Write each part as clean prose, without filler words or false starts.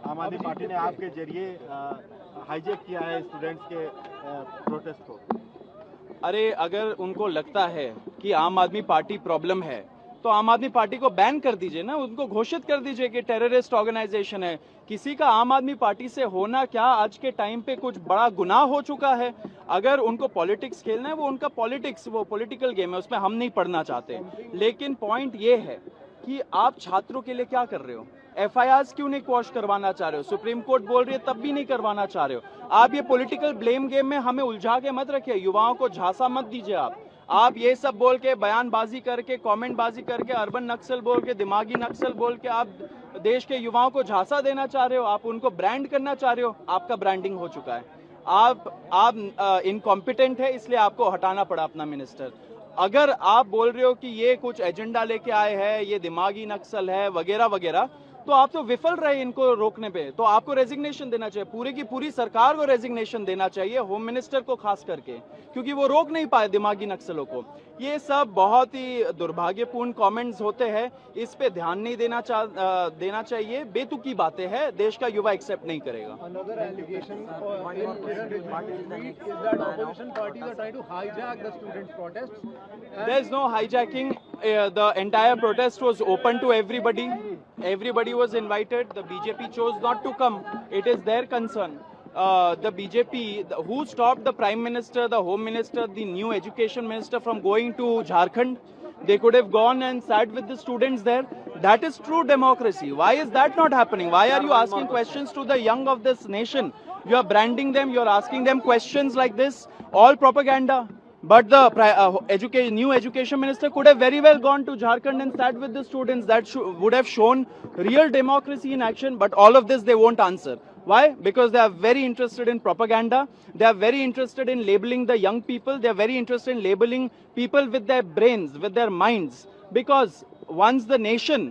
आम आदमी पार्टी ने आपके जरिए हाईजैक किया है स्टूडेंट्स के प्रोटेस्ट को। अरे अगर उनको लगता है कि आम आदमी पार्टी प्रॉब्लम है तो आम आदमी पार्टी को बैन कर दीजिए ना, उनको घोषित कर दीजिए कि टेररिस्ट ऑर्गेनाइजेशन है। किसी का आम आदमी पार्टी से होना क्या आज के टाइम पे कुछ बड़ा गुनाह हो चुका है। अगर उनको पॉलिटिक्स खेलना है वो उनका पॉलिटिक्स, वो पॉलिटिकल गेम है, उसमें हम नहीं पढ़ना चाहते। लेकिन पॉइंट ये है कि आप छात्रों के लिए क्या कर रहे हो? एफआईआर क्यों नहीं क्वॉश करवाना चाह रहे हो? सुप्रीम कोर्ट बोल रही है तब भी नहीं करवाना चाह रहे हो। आप ये पॉलिटिकल ब्लेम गेम में हमें उलझा के मत रखिए, युवाओं को झांसा मत दीजिए। आप ये सब बोल के, बयानबाजी करके, कमेंटबाजी करके, अर्बन नक्सल बोल के, दिमागी नक्सल बोल के आप देश के युवाओं को झांसा देना चाह रहे हो, आप उनको ब्रांड करना चाह रहे हो। आपका ब्रांडिंग हो चुका है। आप इनकॉम्पिटेंट है, इसलिए आपको हटाना पड़ा अपना मिनिस्टर। अगर आप बोल रहे हो कि ये कुछ एजेंडा लेके आए हैं, ये दिमागी नक्सल है वगैरह वगैरह, तो आप तो विफल रहे इनको रोकने पे। तो आपको रेजिग्नेशन देना चाहिए, पूरी की पूरी सरकार को रेजिग्नेशन देना चाहिए, होम मिनिस्टर को खास करके, क्योंकि वो रोक नहीं पाए दिमागी नक्सलों को। ये सब बहुत ही दुर्भाग्यपूर्ण कमेंट्स होते हैं, इस पे ध्यान नहीं देना चाहिए। बेतुकी बातें हैं, देश का युवा एक्सेप्ट नहीं करेगा। There is no hijacking. The entire protest was open to everybody. Everybody was invited. The BJP chose not to come. It is their concern. The BJP, who stopped the Prime Minister, the Home Minister, the new Education Minister from going to Jharkhand? They could have gone and sat with the students there. That is true democracy. Why is that not happening? Why are you asking questions to the young of this nation? You are branding them. You are asking them questions like this. All propaganda. But the new education minister could have very well gone to Jharkhand and sat with the students. That would have shown real democracy in action. But all of this they won't answer. Why? Because they are very interested in propaganda. They are very interested in labeling the young people. They are very interested in labeling people with their brains, with their minds. Because once the nation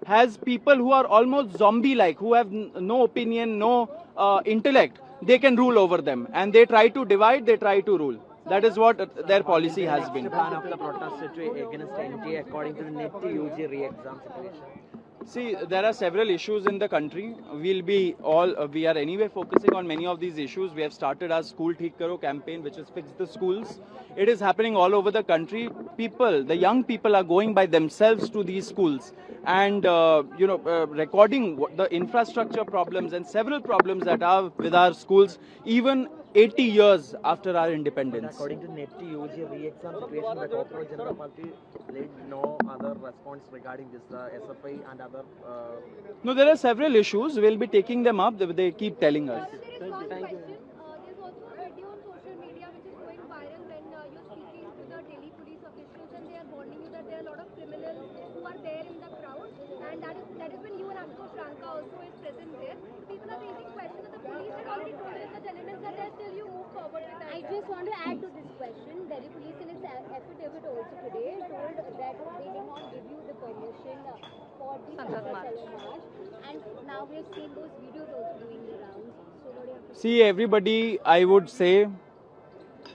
has people who are almost zombie-like, who have no opinion, no intellect, they can rule over them. And they try to divide, they try to rule. That is what their policy has been. Plan of the protest against NTA according to the NET UG re-exam situation. See, there are several issues in the country. We are anyway focusing on many of these issues. We have started our School Theek Karo campaign, which is Fix the Schools. It is happening all over the country. The young people are going by themselves to these schools and, recording the infrastructure problems and several problems that are with our schools, even 80 years after our independence. According to NET UG re-exam situation, the Corporate General Party laid no other response regarding this SFI and other. No, there are several issues. We'll be taking them up. They keep telling us. There's also a video on social media which is going viral when you're speaking to the Delhi police officials and they are warning you that there are a lot of criminals who are there in the crowd, and that is when you and Ankush Ranka also is present there. People are raising questions that the police had already told us such elements that there still you move forward with that. I just want to add to this question. Delhi police in its affidavit also today told that they did not give you the permission for the Sanjat march, and now we have seen those videos also doing the rounds. So what do you have to say? See, everybody, I would say,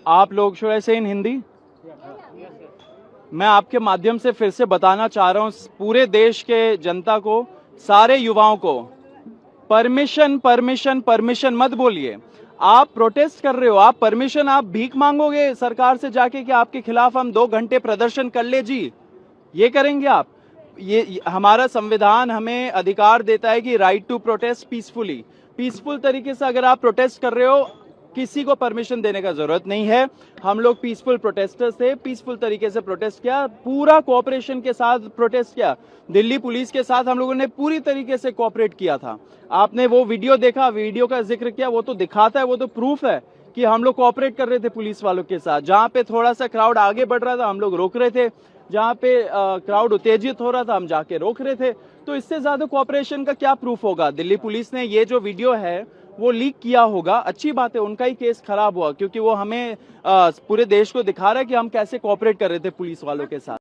आप लोग, should I say in Hindi? मैं आपके माध्यम से फिर से बताना चाह रहा हूं पूरे देश के जनता को, सारे युवाओं को, परमिशन मत बोलिए। आप प्रोटेस्ट कर रहे हो, आप परमिशन, आप भीख मांगोगे सरकार से जाके कि आपके खिलाफ हम 2 घंटे प्रदर्शन कर ले जी, ये करेंगे आप? ये हमारा संविधान हमें अधिकार देता है कि right to protest peacefully. Peaceful तरीके से अगर आप प्रोटेस्ट कर रहे हो, किसी को परमिशन देने का जरूरत नहीं है। हम लोग पीसफुल प्रोटेस्टर्स थे, पीसफुल तरीके से प्रोटेस्ट किया, पूरा कोऑपरेशन के साथ प्रोटेस्ट किया। दिल्ली पुलिस के साथ हम लोगों ने पूरी तरीके से कोऑपरेट किया था। आपने वो वीडियो देखा, वीडियो का जिक्र किया, वो तो दिखाता है, वो तो प्रूफ है कि हम लोग कोऑपरेट कर रहे थे पुलिस वालों के साथ। जहां पे थोड़ा सा क्राउड आगे बढ़ रहा था हम लोग रोक रहे थे, जहां पे क्राउड उत्तेजित हो रहा था हम जाके रोक रहे थे। तो इससे ज्यादा कोऑपरेशन का क्या प्रूफ होगा? दिल्ली पुलिस ने ये जो वीडियो है वो लीक किया होगा, अच्छी बात है, उनका ही केस खराब हुआ, क्योंकि वो हमें पूरे देश को दिखा रहा है कि हम कैसे कोऑपरेट कर रहे थे पुलिस वालों के साथ।